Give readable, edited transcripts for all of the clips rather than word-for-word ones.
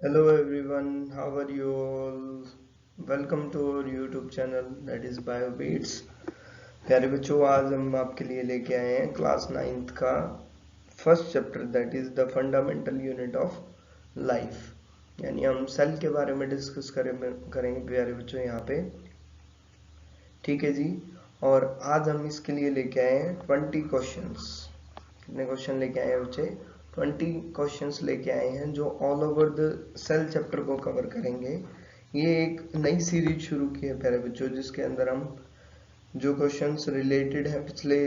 Hello everyone, how are you all? Welcome to our YouTube channel that is BioBeats। प्यारे बच्चों, आज हम आपके लिए लेके आए हैं क्लास 9th का first chapter that is the fundamental unit of life. यानी हम सेल के बारे में डिस्कस करेंगे प्यारे बच्चों यहाँ पे। ठीक है जी। और आज हम इसके लिए लेके आए हैं 20 क्वेश्चंस। कितने क्वेश्चन लेके आए हैं बच्चे? 20 क्वेश्चंस लेके आए हैं जो all over the cell chapter को कवर करेंगे। ये एक नई सीरीज शुरू की है प्यारे बच्चों, जिसके अंदर हम जो क्वेश्चंस रिलेटेड है पिछले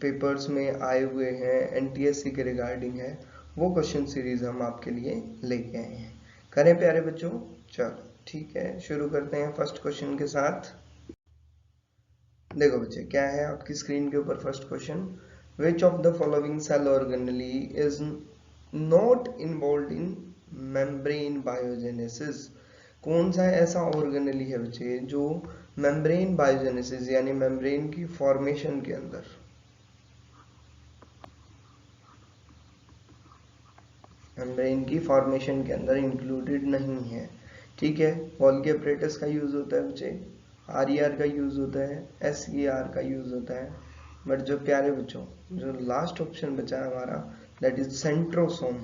पेपर्स में आए हुए हैं, एनटीएससी के रिगार्डिंग है, वो क्वेश्चन सीरीज हम आपके लिए लेके आए हैं। करें प्यारे बच्चों? चलो ठीक है, शुरू करते हैं फर्स्ट क्वेश्चन के साथ। देखो बच्चे, क्या है आपकी स्क्रीन के ऊपर first question. Which of the following cell organelle is not involve in membrane biogenesis. कौन सा ऐसा ऑर्गेनेली है बच्चे जो मेम्ब्रेन बायोजेनेसिस यानी मेम्ब्रेन की फॉर्मेशन के अंदर इंक्लूडेड नहीं है। ठीक है, गोल्गी apparatus का यूज होता है बच्चे, आर का यूज होता है, SER का यूज होता है। बट जो प्यारे बच्चों, जो लास्ट ऑप्शन बचा है हमारा दैट इज सेंट्रोसोम,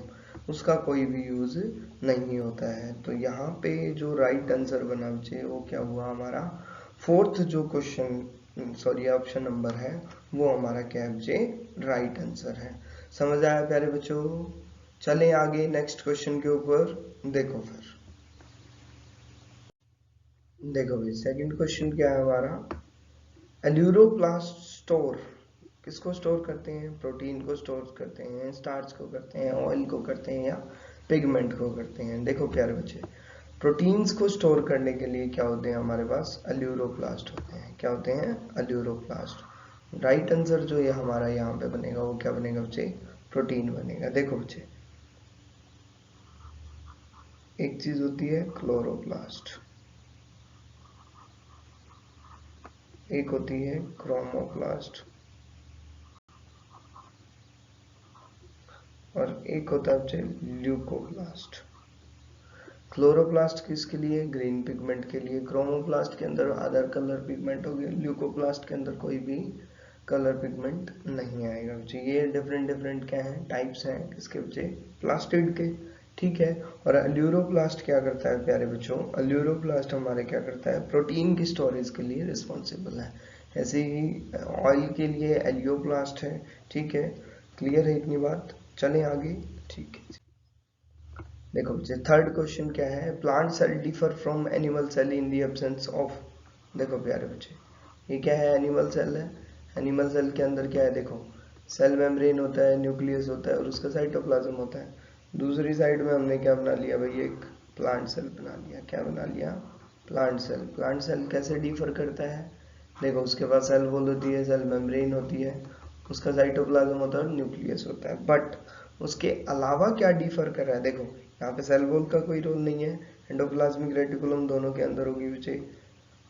उसका कोई भी यूज नहीं होता है। तो यहाँ पे जो राइट आंसर बना बच्चे वो क्या हुआ हमारा? फोर्थ जो क्वेश्चन सॉरी ऑप्शन नंबर है वो हमारा क्या है बच्चे? राइट आंसर है। समझ आया प्यारे बच्चों? चलें आगे नेक्स्ट क्वेश्चन के ऊपर। देखो फिर, देखो भाई सेकंड क्वेश्चन क्या है हमारा। एल्यूरोप्लास्ट स्टोर किसको स्टोर करते हैं? प्रोटीन को स्टोर करते हैं, स्टार्च को करते हैं, ऑयल को करते हैं, या पिगमेंट को करते हैं? देखो प्यारे बच्चे, प्रोटीन्स को स्टोर करने के लिए क्या होते हैं हमारे पास? एल्यूरोप्लास्ट होते हैं। क्या होते हैं? एल्यूरोप्लास्ट। राइट आंसर जो ये हमारा यहाँ पे बनेगा वो क्या बनेगा बच्चे? प्रोटीन बनेगा। देखो बच्चे, एक चीज होती है क्लोरोप्लास्ट, एक होती है क्रोमोप्लास्ट, और एक होता है बच्चे ल्यूकोप्लास्ट। क्लोरोप्लास्ट किसके लिए? ग्रीन पिगमेंट के लिए। क्रोमोप्लास्ट के अंदर अदर कलर पिगमेंट हो गए, ल्यूकोप्लास्ट के अंदर कोई भी कलर पिगमेंट नहीं आएगा बच्चे। ये डिफरेंट डिफरेंट क्या है? टाइप्स हैं किसके बच्चे? प्लास्टिड के। ठीक है। और अल्यूरोप्लास्ट क्या करता है प्यारे बच्चों? अल्यूरोप्लास्ट हमारे क्या करता है? प्रोटीन की स्टोरेज के लिए रिस्पॉन्सिबल है। ऐसे ही ऑयल के लिए एलियोप्लास्ट है। ठीक है, क्लियर है इतनी बात? चलें आगे। ठीक है, देखो बच्चे थर्ड क्वेश्चन क्या है। Plant cell differ from animal cell in the absence of. देखो प्यारे बच्चे, ये क्या है? एनिमल सेल है। एनिमल सेल के अंदर क्या है? देखो, सेल मेम्ब्रेन होता है, न्यूक्लियस होता है, और उसका साइटोप्लाज्म होता है। दूसरी साइड में हमने क्या बना लिया भाई? एक प्लांट सेल बना लिया। क्या बना लिया? Plant cell. प्लांट सेल कैसे डिफर करता है? देखो, उसके पास सेल वॉल होती है, सेल मेम्ब्रेन होती है, उसका साइटोप्लाज्म होता है और न्यूक्लियस होता है। बट उसके अलावा क्या डिफर कर रहा है? देखो, यहाँ पे सेल वॉल का कोई रोल नहीं है, एंडोप्लाज्मिक रेटिकुलम दोनों के अंदर होगी बच्चे,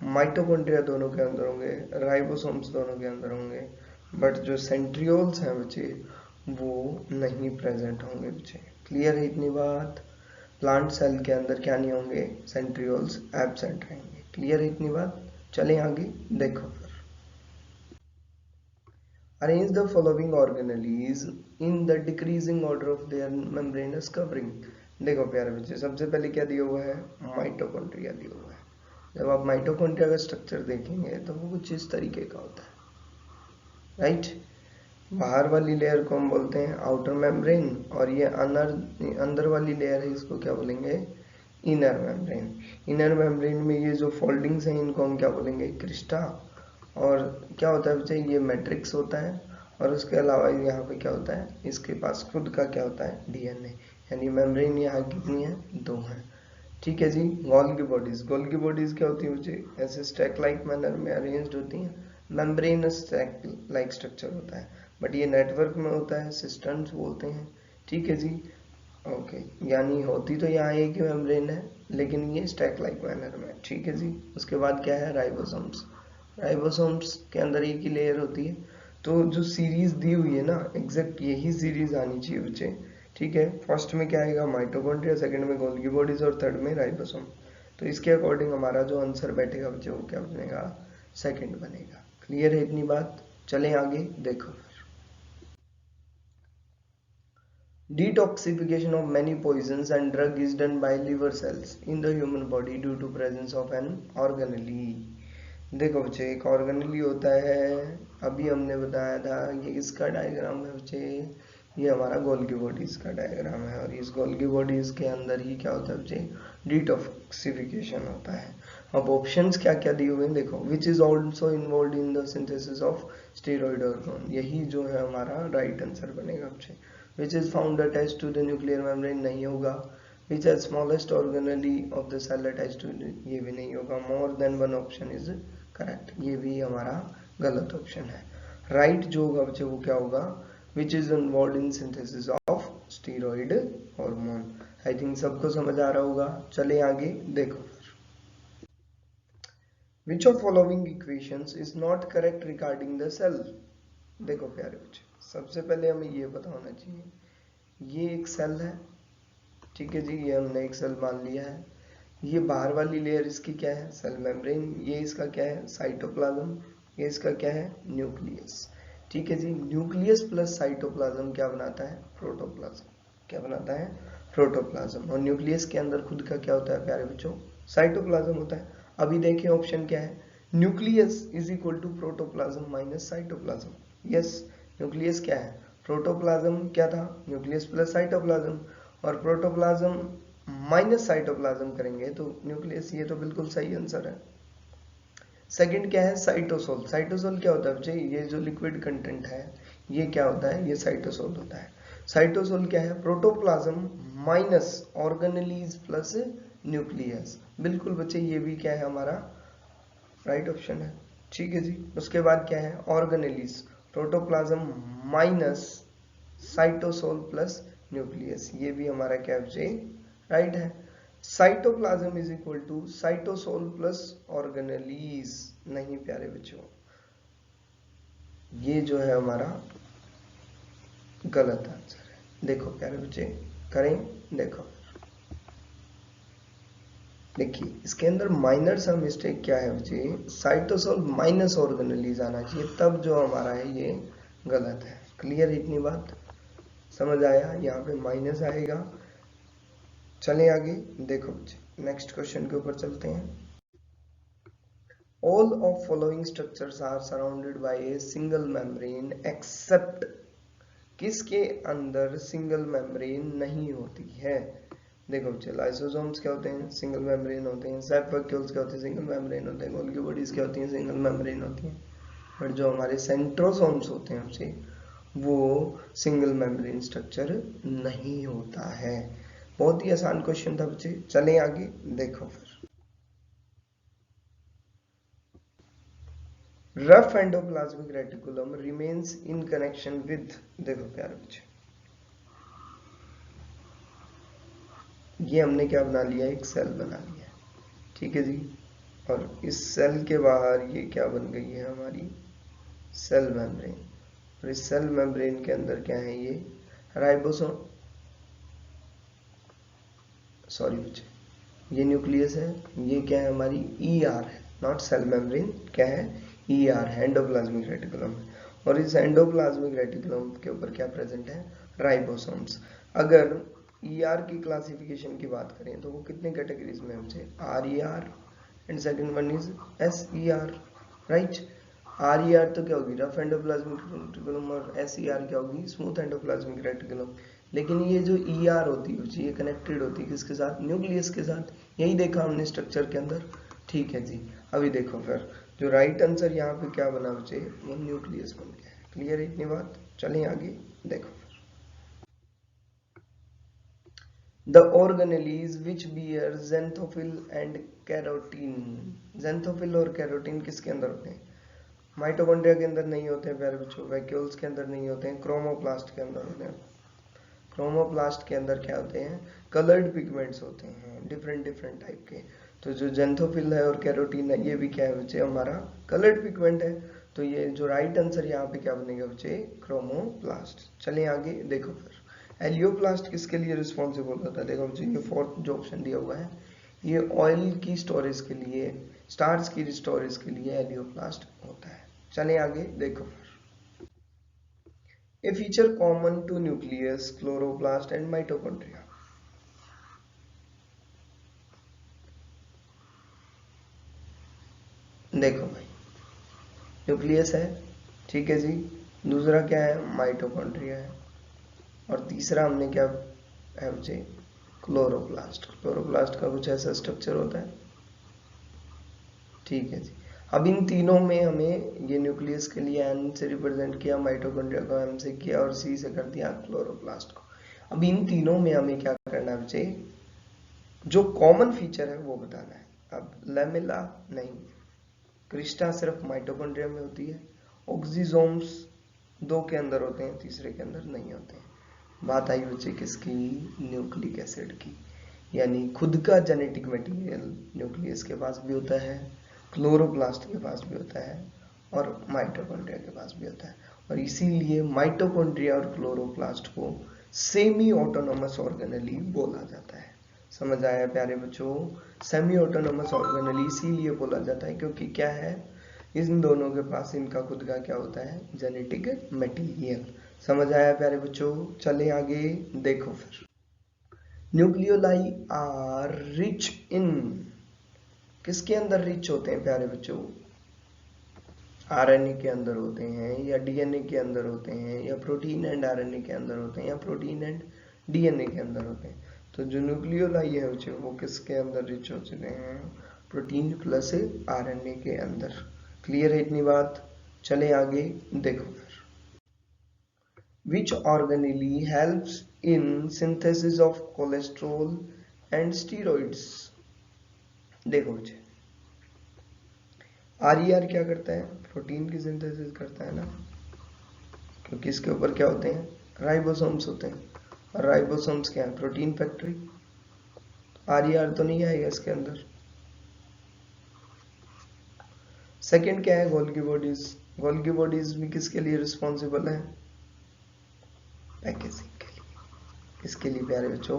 माइटोकॉन्ड्रिया दोनों के अंदर होंगे, राइबोसोम्स दोनों के अंदर होंगे, बट जो सेंट्रियोल्स हैं बच्चे वो नहीं प्रेजेंट होंगे बच्चे। क्लियर है इतनी बात? प्लांट सेल के अंदर क्या नहीं होंगे? सेंट्रियोल्स एब्सेंट रहेंगे। क्लियर है इतनी बात? चलें आगे। देखो फिर, arrange the following organelles in the decreasing order of their membranous covering। देखो प्यारे बच्चे, सबसे पहले क्या दिया हुआ है? माइटोकॉन्ड्रिया दिया हुआ है। जब आप माइटोकॉन्ड्रिया का स्ट्रक्चर देखेंगे तो वो कुछ इस तरीके का होता है, राइट। बाहर वाली लेयर को हम बोलते हैं आउटर मेम्ब्रेन, और ये अंदर वाली लेयर है, इसको क्या बोलेंगे? Inner membrane. इनर मेम्ब्रेन में ये जो फोल्डिंग्स हैं इनको हम क्या बोलेंगे? क्रिस्टा। और क्या होता है बच्चे? ये मैट्रिक्स होता है, और उसके अलावा यहाँ पे क्या होता है? इसके पास खुद का क्या होता है? डीएनए। यानी मेम्ब्रेन यहाँ कितनी है? दो है। ठीक है जी। गोल्गी बॉडीज, गोल्गी बॉडीज क्या होती है बच्चे? ऐसे स्टैक लाइक मैनर में अरेंज्ड होती हैं। मेम्ब्रेनस स्टैक लाइक स्ट्रक्चर होता है, बट ये नेटवर्क में होता है, सिस्टम्स बोलते हैं। ठीक है जी। ओके, यानी होती तो यहाँ एक ही मेम्ब्रेन है, लेकिन ये स्टैक लाइक मैनर में। ठीक है जी। उसके बाद क्या है? राइबोसोम्स। राइबोसोम्स के अंदर एक ही लेयर होती है। तो जो सीरीज दी हुई है ना, एग्जैक्ट यही सीरीज आनी चाहिए बच्चे ठीक है, फर्स्ट में क्या आएगा माइटोकॉन्ड्रिया, सेकंड में गोल्गी बॉडीज और थर्ड में राइबोसोम। तो इसके अकॉर्डिंग हमारा जो आंसर बैठेगा बच्चे वो क्या बनेगा, सेकंड बनेगा। क्लियर है इतनी बात? चलें आगे, देखो detoxification of many poisons and drug is done by liver cells in the human body due to presence of an organelle। देखो बच्चे एक ऑर्गेनेली होता है, अभी हमने बताया था, ये इसका डायग्राम है बच्चे, ये हमारा गोल्गी बॉडीज का डायग्राम है, और इस गोल्गी बॉडीज के अंदर ही क्या होता है बच्चे, डिटॉक्सिफिकेशन होता है। अब ऑप्शंस क्या क्या दिए हुए हैं देखो, which is also involve in the synthesis of steroid hormone, यही जो है हमारा राइट आंसर बनेगा बच्चे। Which is found attached to the nuclear membrane, नहीं होगा। विच है smallest organelle of the cell attached to, ये भी नहीं होगा। More than one option is correct, ये भी हमारा गलत ऑप्शन है। राइट जो होगा बच्चे वो क्या होगा, which is involve in synthesis of steroid hormone. I think सबको समझ आ रहा होगा। चले आगे देखो, which of following equations is not correct regarding the cell. देखो प्यारे बच्चे, सबसे पहले हमें ये पता होना चाहिए, ये एक सेल है, ठीक है जी, ये हमने एक सेल मान लिया है। ये बाहर वाली लेयर इसकी क्या है, सेल मेम्ब्रेन, ये इसका क्या है, साइटोप्लाज्म, ये इसका क्या है, न्यूक्लियस। ठीक है जी, न्यूक्लियस प्लस साइटोप्लाज्म क्या बनाता है, प्रोटोप्लाज्म। क्या बनाता है, प्रोटोप्लाज्म। और न्यूक्लियस के अंदर खुद का क्या होता है प्यारे बच्चों, साइटोप्लाज्म होता है। अभी देखिए ऑप्शन क्या है, nucleus is equal to protoplasm minus cytoplasm. Yes, nucleus क्या है, प्रोटोप्लाज्म क्या था, न्यूक्लियस प्लस साइटोप्लाज्म, और प्रोटोप्लाज्म माइनस साइटोप्लाज्म करेंगे तो न्यूक्लियस, ये तो बिल्कुल सही आंसर है। सेकंड क्या है, साइटोसोल। साइटोसोल क्या होता है बच्चे, ये जो लिक्विड कंटेंट है ये क्या होता है, ये साइटोसोल होता है। साइटोसोल क्या है, protoplasm minus organelles plus nucleus. बिल्कुल बच्चे ये भी क्या है हमारा राइट ऑप्शन है। ठीक है जी, उसके बाद क्या है, organelles, protoplasm minus cytosol plus nucleus, ये भी हमारा क्या बच्चे राइट है। Cytoplasm is equal to cytosol plus organelles, नहीं प्यारे बच्चों, ये जो है हमारा गलत आंसर है। देखो प्यारे बच्चे करें, देखो देखिए इसके अंदर माइनर सा मिस्टेक क्या है बच्चे, साइटोसोल माइनस ऑर्गेनेलीज आना चाहिए, तब जो हमारा है ये गलत है। क्लियर इतनी बात समझ आया, यहाँ पे माइनस आएगा। चलें आगे देखो बच्चे, नेक्स्ट क्वेश्चन के ऊपर चलते हैं। All of following structures are surrounded by a single membrane except, किसके अंदर सिंगल मेम्ब्रेन नहीं होती है। देखो बच्चे, लाइसोसोम्स क्या होते हैं, सिंगल मेम्ब्रेन होते हैं। सेप वैक्यूल्स क्या होते हैं, सिंगल मेम्ब्रेन होते हैं। गोल्गी बॉडीज क्या होती हैं, सिंगल मेम्ब्रेन होती हैं। बट जो हमारे सेंट्रोसोम्स होते हैं बच्चे, वो सिंगल मेम्ब्रेन स्ट्रक्चर नहीं होता है। बहुत ही आसान क्वेश्चन था बच्चे, चलें आगे देखो फिर। Rough endoplasmic reticulum remains in connection with, देखो प्यारे बच्चे, ये हमने क्या बना लिया, एक सेल बना लिया, ठीक है जी। और इस सेल के बाहर ये क्या बन गई है हमारी सेल मेम्ब्रेन, और इस सेल मेम्ब्रेन के अंदर क्या है, ये राइबोसोम, सॉरी बच्चे, ये न्यूक्लियस है, ये क्या है हमारी ईआर है, नॉट सेल मेम्ब्रेन, क्या है ईआर है, एंडोप्लाज्मिक रेटिकुलम है। और इस एंडोप्लाज्मिक रेटिकुलम के ऊपर क्या प्रेजेंट है, राइबोसोम्स। अगर ईआर की क्लासिफिकेशन की बात करें तो वो कितने कैटेगरीज में हमसे, R E R and second one is S E R, right. R E R तो क्या होगी, रफ एंडोप्लाज्मिक रेटिकुलम, और एस ई आर क्या होगी, स्मूथ एंडोप्लाज्मिक रेटिकुलम। लेकिन ये जो ई आर होती है ये कनेक्टेड होती है किसके साथ, न्यूक्लियस के साथ। यही देखा हमने स्ट्रक्चर के अंदर, ठीक है जी। अभी देखो फिर जो राइट आंसर यहाँ पे क्या बना बच्चे, वो न्यूक्लियस बन गया है। क्लियर है इतनी बात, चलें आगे देखो। The organelles which bear xanthophyll and carotene, xanthophyll और कैरोटीन किसके अंदर होते हैं, माइटोकॉन्ड्रिया के अंदर नहीं होते हैं प्यारे बच्चों, वैक्यूल्स के अंदर नहीं होते हैं, क्रोमोप्लास्ट के अंदर होते हैं। क्रोमोप्लास्ट के अंदर क्या होते हैं, कलर्ड पिगमेंट्स होते हैं, डिफरेंट डिफरेंट टाइप के। तो जो जेंथोफिल है और कैरोटीन है, ये भी क्या है बच्चे, हमारा कलर्ड पिगमेंट है। तो ये जो राइट आंसर यहाँ पे क्या बनेगा बच्चे, क्रोमोप्लास्ट। चलिए आगे देखो फिर, एलियोप्लास्ट किसके लिए रिस्पॉन्सिबल होता है? देखो बच्चों, ये फोर्थ जो ऑप्शन दिया हुआ है, ये ऑयल की स्टोरेज के लिए, स्टार्च की स्टोरेज के लिए एलियोप्लास्ट होता है। चले आगे देखो। A feature common to nucleus, chloroplast and mitochondria. देखो भाई, न्यूक्लियस है, ठीक है जी, दूसरा क्या है? माइटोकॉन्ड्रिया है, और तीसरा हमने क्या है बच्चे? क्लोरोप्लास्ट। क्लोरोप्लास्ट का कुछ ऐसा स्ट्रक्चर होता है, ठीक है जी। अब इन तीनों में हमें ये न्यूक्लियस के लिए एन से रिप्रेजेंट किया, माइटोकॉन्ड्रिया को एम से किया, और सी से कर दिया क्लोरोप्लास्ट को। अब इन तीनों में हमें क्या करना है बच्चे? जो कॉमन फीचर है वो बताना है। अब लैमेला नहीं, क्रिस्टा सिर्फ माइटोकॉन्ड्रिया में होती है, ऑक्सीजोम्स दो के अंदर होते हैं, तीसरे के अंदर नहीं होते हैं। बात आई बच्चे किसकी? न्यूक्लिक एसिड की, यानी खुद का जेनेटिक मटेरियल न्यूक्लियस के पास भी होता है, क्लोरोप्लास्ट के पास भी होता है, और माइटोकॉन्ड्रिया के पास भी होता है। और इसीलिए माइटोकॉन्ड्रिया और क्लोरोप्लास्ट को सेमी ऑटोनोमस ऑर्गेनेली बोला जाता है। समझ आया प्यारे बच्चों? सेमी ऑटोनोमस ऑर्गेनेली इसीलिए बोला जाता है क्योंकि क्या है, इन दोनों के पास इनका खुद का क्या होता है? Genetic material. समझ आया प्यारे बच्चों? चले आगे देखो फिर। न्यूक्लियोलाई आर रिच इन, किसके अंदर रिच होते हैं प्यारे बच्चों? आरएनए के अंदर होते हैं, या डीएनए के अंदर होते हैं, या प्रोटीन एंड आरएनए के अंदर होते हैं, या प्रोटीन एंड डीएनए के अंदर होते हैं। तो जो न्यूक्लियोलाई है बच्चों, वो किसके अंदर रिच होते हैं? प्रोटीन प्लस आरएनए के अंदर। क्लियर है इतनी बात? चले आगे देखो फिर। Which organelle helps in synthesis of cholesterol and steroids? देखो बच्चे, आर क्या करता है? प्रोटीन की सिंथेसिस करता है ना, क्योंकि इसके ऊपर क्या होते हैं? राइबोसोम्स होते हैं, और राइबोसोम्स क्या है? Protein factory. आर तो नहीं आएगा इसके अंदर। सेकंड क्या है? Golgi bodies. गोल्गी बॉडीज भी किसके लिए रिस्पॉन्सिबल है? पैकेजिंग के लिए। किसके लिए प्यारे बच्चों?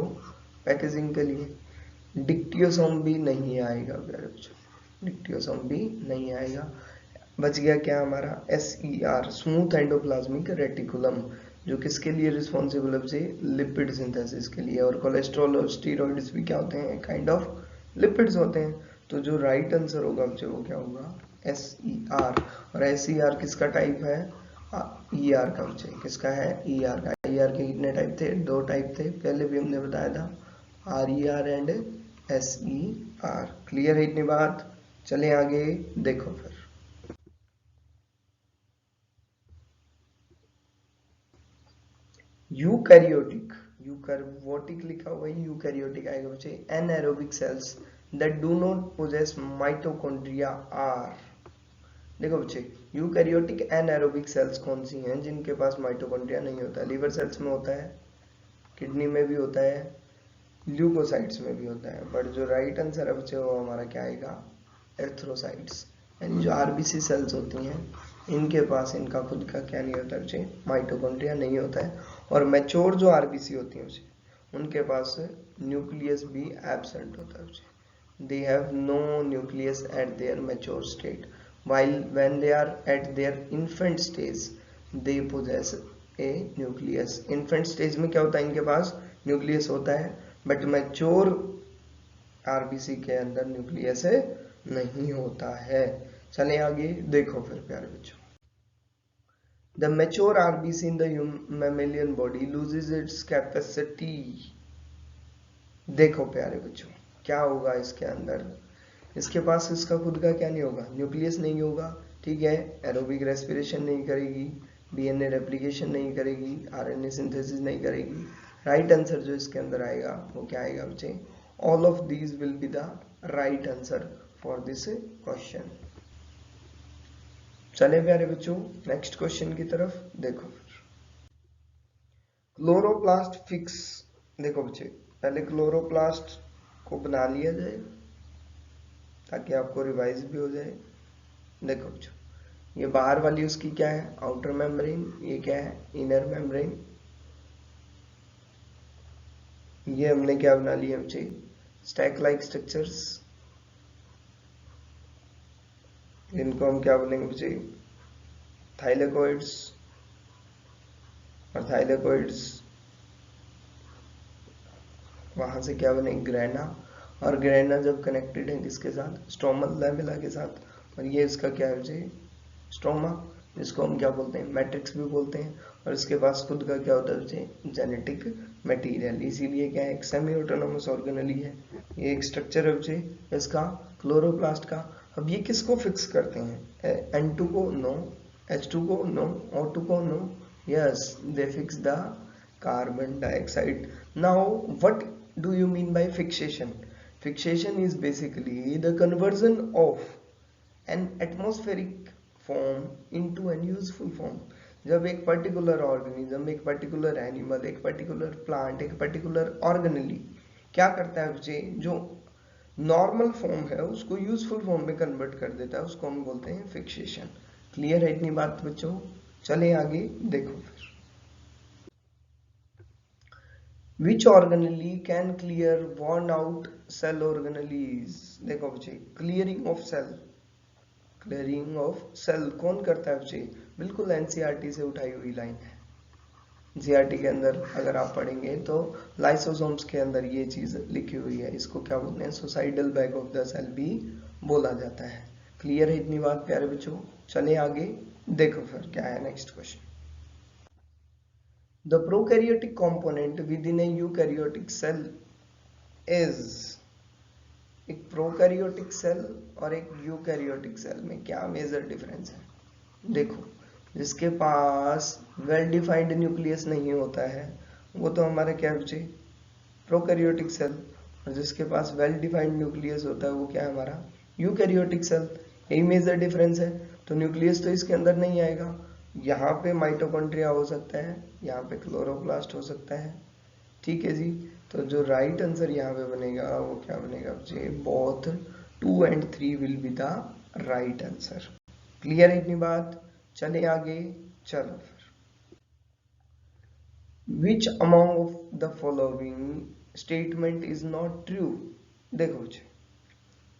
पैकेजिंग के लिए। डिक्टियोसोम भी नहीं आएगा प्यारे बच्चों, डिक्टियोसोम भी नहीं आएगा। बच गया क्या हमारा? SER, स्मूथ एंडोप्लाज्मिक रेटिकुलम, जो किसके लिए रिस्पॉन्सिबल है? लिपिड सिंथेसिस के लिए। और कोलेस्ट्रॉल और स्टीरॉइड्स भी क्या होते हैं? काइंड ऑफ लिपिड्स होते हैं। तो जो राइट आंसर होगा बच्चों वो क्या होगा? SER। और SER किसका टाइप है? ER का बच्चे, किसका है? ER का। ER के कितने टाइप थे? दो टाइप थे, पहले भी हमने बताया था, RER एंड SER। क्लियर है इतनी बात? चले आगे देखो फिर। यूकैरियोटिक, यूकैरियोटिक लिखा हुआ है, यूकैरियोटिक आएगा बच्चे। Anaerobic cells that do not possess mitochondria are. देखो बच्चे, यूकैरियोटिक एनाएरोबिक सेल्स कौन सी हैं? जिनके पास माइटोकॉन्ड्रिया नहीं होता। लिवर सेल्स में होता है, किडनी में भी होता है, ल्यूकोसाइट्स में भी होता है, बट जो राइट आंसर है बच्चे वो हमारा क्या आएगा? एर्थ्रोसाइट्स। यानी जो आरबीसी सेल्स होती हैं, इनके पास इनका खुद का क्या नहीं होता बच्चे? माइटोकॉन्ड्रिया नहीं होता है। और मैच्योर जो आरबीसी होती हैं बच्चे, उनके पास न्यूक्लियस भी एब्सेंट होता है बच्चे। They have no nucleus at their mature state, while when they are at their infant stage they possess a nucleus। infant stage में क्या होता है? इनके पास न्यूक्लियस होता है, बट मैच्योर आरबीसी के अंदर न्यूक्लियस नहीं होता है। चले आगे देखो फिर प्यारे बच्चों। The mature RBC in the mammalian body loses its capacity. देखो प्यारे बच्चों, क्या होगा इसके अंदर? इसके पास इसका खुद का क्या नहीं होगा? न्यूक्लियस नहीं होगा, ठीक है। एरोबिक रेस्पिरेशन नहीं करेगी, डीएनए रेप्लिकेशन नहीं करेगी, आरएनए सिंथेसिस नहीं करेगी। राइट आंसर जो इसके अंदर आएगा वो क्या आएगा बच्चे? All of these will be the right answer for this question. चले प्यारे बच्चों नेक्स्ट क्वेश्चन की तरफ देखो। Chloroplast fix. देखो बच्चे, पहले क्लोरोप्लास्ट को बना लिया जाए ताकि आपको रिवाइज भी हो जाए। देखो बच्चों, ये बाहर वाली उसकी क्या है? Outer membrane. ये क्या है? Inner membrane. ये हमने क्या बना लिया बच्चे, स्टैक लाइक स्ट्रक्चर्स, इनको हम क्या बोलेंगे बच्चे, थाइलेकोइड्स, और थाइलेकोइड्स वहां से क्या बने, ग्रेना, और ग्रेना जब कनेक्टेड है किसके साथ, स्ट्रोमल लैमेला के साथ, और ये इसका क्या है बच्चे, स्ट्रोमा, जिसको हम क्या बोलते हैं, मैट्रिक्स भी बोलते हैं, और इसके पास खुद का क्या होता है बच्चे, जेनेटिक मटेरियल, इसीलिए क्या है, एक सेमी ऑटोनोमस ऑर्गेनेली है। ये एक स्ट्रक्चर है बच्चे इसका, क्लोरोप्लास्ट का। अब ये किसको फिक्स करते हैं, N2 को नो, H2 को नो, O2 को no, yes they fix the carbon dioxide. Now what do you mean by fixation? Fixation is basically the conversion of an atmospheric form into an useful form. जब एक particular organism, एक particular animal, एक particular plant, एक particular organelle क्या करता है बच्चे, जो नॉर्मल फॉर्म है उसको यूजफुल फॉर्म में कन्वर्ट कर देता है, उसको हम बोलते हैं फिक्सेशन। क्लियर है इतनी बात बच्चों? चले आगे देखो फिर, Which organelle can clear worn out cell organelles? देखो बच्चे, clearing of cell, clearing of cell कौन करता है बच्चे, बिल्कुल एनसीईआरटी से उठाई हुई लाइन है। एनसीईआरटी के अंदर अगर आप पढ़ेंगे तो लाइसोसोम्स के अंदर ये चीज लिखी हुई है, इसको क्या बोलते हैं, suicidal bag of the cell भी बोला जाता है। क्लियर है इतनी बात प्यारे बच्चों? चले आगे देखो फिर क्या है next question. The prokaryotic component within a eukaryotic cell is, एक प्रोकैरियोटिक सेल और एक यूकैरियोटिक सेल में क्या मेजर डिफरेंस है? देखो, जिसके पास वेल डिफाइंड न्यूक्लियस नहीं होता है वो तो हमारा क्या बच्चे, प्रोकैरियोटिक सेल, और जिसके पास वेल डिफाइंड न्यूक्लियस होता है वो क्या है हमारा, यूकैरियोटिक सेल। यही मेजर डिफरेंस है। तो न्यूक्लियस तो इसके अंदर नहीं आएगा, यहाँ पे माइटोकॉन्ड्रिया हो सकता है, यहाँ पे क्लोरोप्लास्ट हो सकता है, ठीक है जी। तो जो राइट आंसर यहाँ पे बनेगा वो क्या बनेगा बच्चे, both 2 and 3 will be the right answer. Clear है इतनी बात? चले आगे, चलो फिर, which among of the following statement is not true? देखो बच्चे,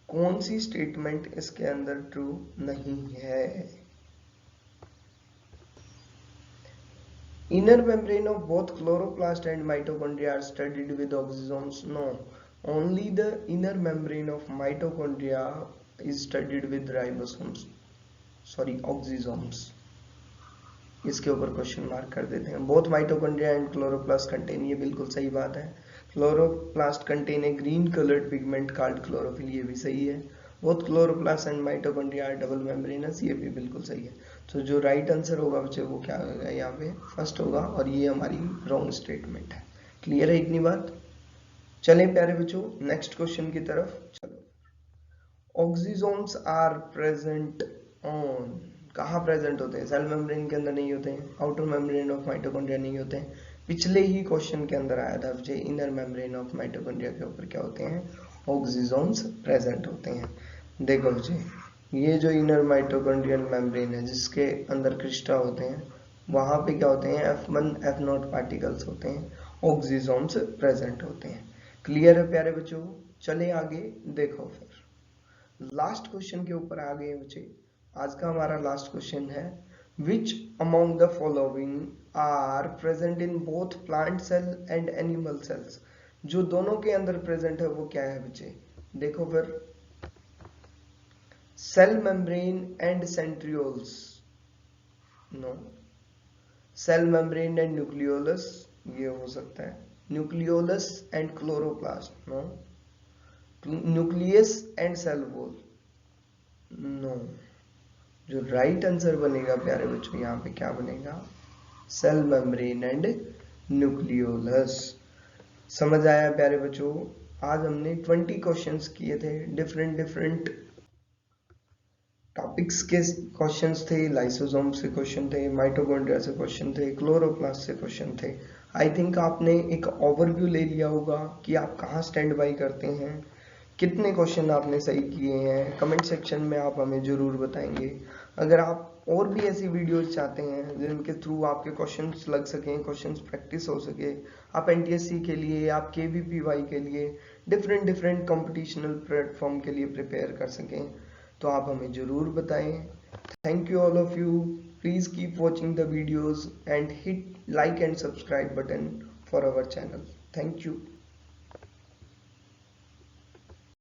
कौन सी स्टेटमेंट इसके अंदर ट्रू नहीं है? Inner membrane of both chloroplast and mitochondria are studied with oxysomes. No, only the inner membrane of mitochondria is studied with ribosomes. Sorry, oxysomes. इसके ऊपर question mark कर देते हैं। Both mitochondria and chloroplast contain, ये बिल्कुल सही बात है। Chloroplast contain a green coloured pigment called chlorophyll, ये भी सही है। Both chloroplast and mitochondria are double membranous, ये भी बिल्कुल सही है। तो जो राइट आंसर होगा बच्चे वो क्या होगा, यहाँ पे फर्स्ट होगा, और ये हमारी रॉन्ग स्टेटमेंट है। क्लियर है इतनी बात? चलें प्यारे बच्चों नेक्स्ट क्वेश्चन की तरफ। चलो, ऑक्सीजोम्स आर प्रेजेंट ऑन, कहाँ प्रेजेंट होते हैं? सेल मेम्ब्रेन के अंदर नहीं होते हैं, आउटर मेम्ब्रेन ऑफ माइटोकॉन्ड्रिया नहीं होते हैं। पिछले ही क्वेश्चन के अंदर आया था बच्चे, इनर मेम्ब्रेन ऑफ माइटोकॉन्ड्रिया के ऊपर क्या होते हैं, ऑक्सीजोम्स प्रेजेंट होते हैं। देखो बच्चे, ये जो इनर माइटोकॉन्ड्रियल मेम्ब्रेन है जिसके अंदर क्रिस्टा होते हैं, वहां पे क्या होते हैं, F1 F0 पार्टिकल्स होते हैं, ऑक्सीजोम्स प्रेजेंट होते हैं। क्लियर है प्यारे बच्चों? चले आगे देखो फिर, लास्ट क्वेश्चन के ऊपर आ गए बच्चे। आज का हमारा लास्ट क्वेश्चन है, which among the following are present in both plant cell and animal cells? जो दोनों के अंदर प्रेजेंट है वो क्या है बच्चे? देखो फिर, cell membrane and centrioles, no, cell membrane and nucleolus, ये हो सकता है, nucleolus and chloroplast, no, nucleus and cell wall, no। जो राइट आंसर बनेगा प्यारे बच्चों यहाँ पे क्या बनेगा, सेल मेम्ब्रेन एंड न्यूक्लियोलस। समझ आया प्यारे बच्चों? आज हमने 20 क्वेश्चंस किए थे, डिफरेंट टॉपिक्स के क्वेश्चंस थे, लाइसोसोम से क्वेश्चन थे, माइटोकॉन्ड्रिया से क्वेश्चन थे, क्लोरोप्लास्ट से क्वेश्चन थे। आई थिंक आपने एक ओवरव्यू ले लिया होगा कि आप कहाँ स्टैंड बाई करते हैं, कितने क्वेश्चन आपने सही किए हैं। कमेंट सेक्शन में आप हमें जरूर बताएंगे। अगर आप और भी ऐसी वीडियोस चाहते हैं जिनके थ्रू आपके क्वेश्चंस लग सकें, क्वेश्चंस प्रैक्टिस हो सके, आप एनटीएससी के लिए, आप केवीपीवाई के लिए, डिफरेंट कंपटीशनल प्लेटफॉर्म के लिए प्रिपेयर कर सकें, तो आप हमें ज़रूर बताएं। Thank you all of you. Please keep watching the videos and hit like and subscribe button for our channel. Thank you.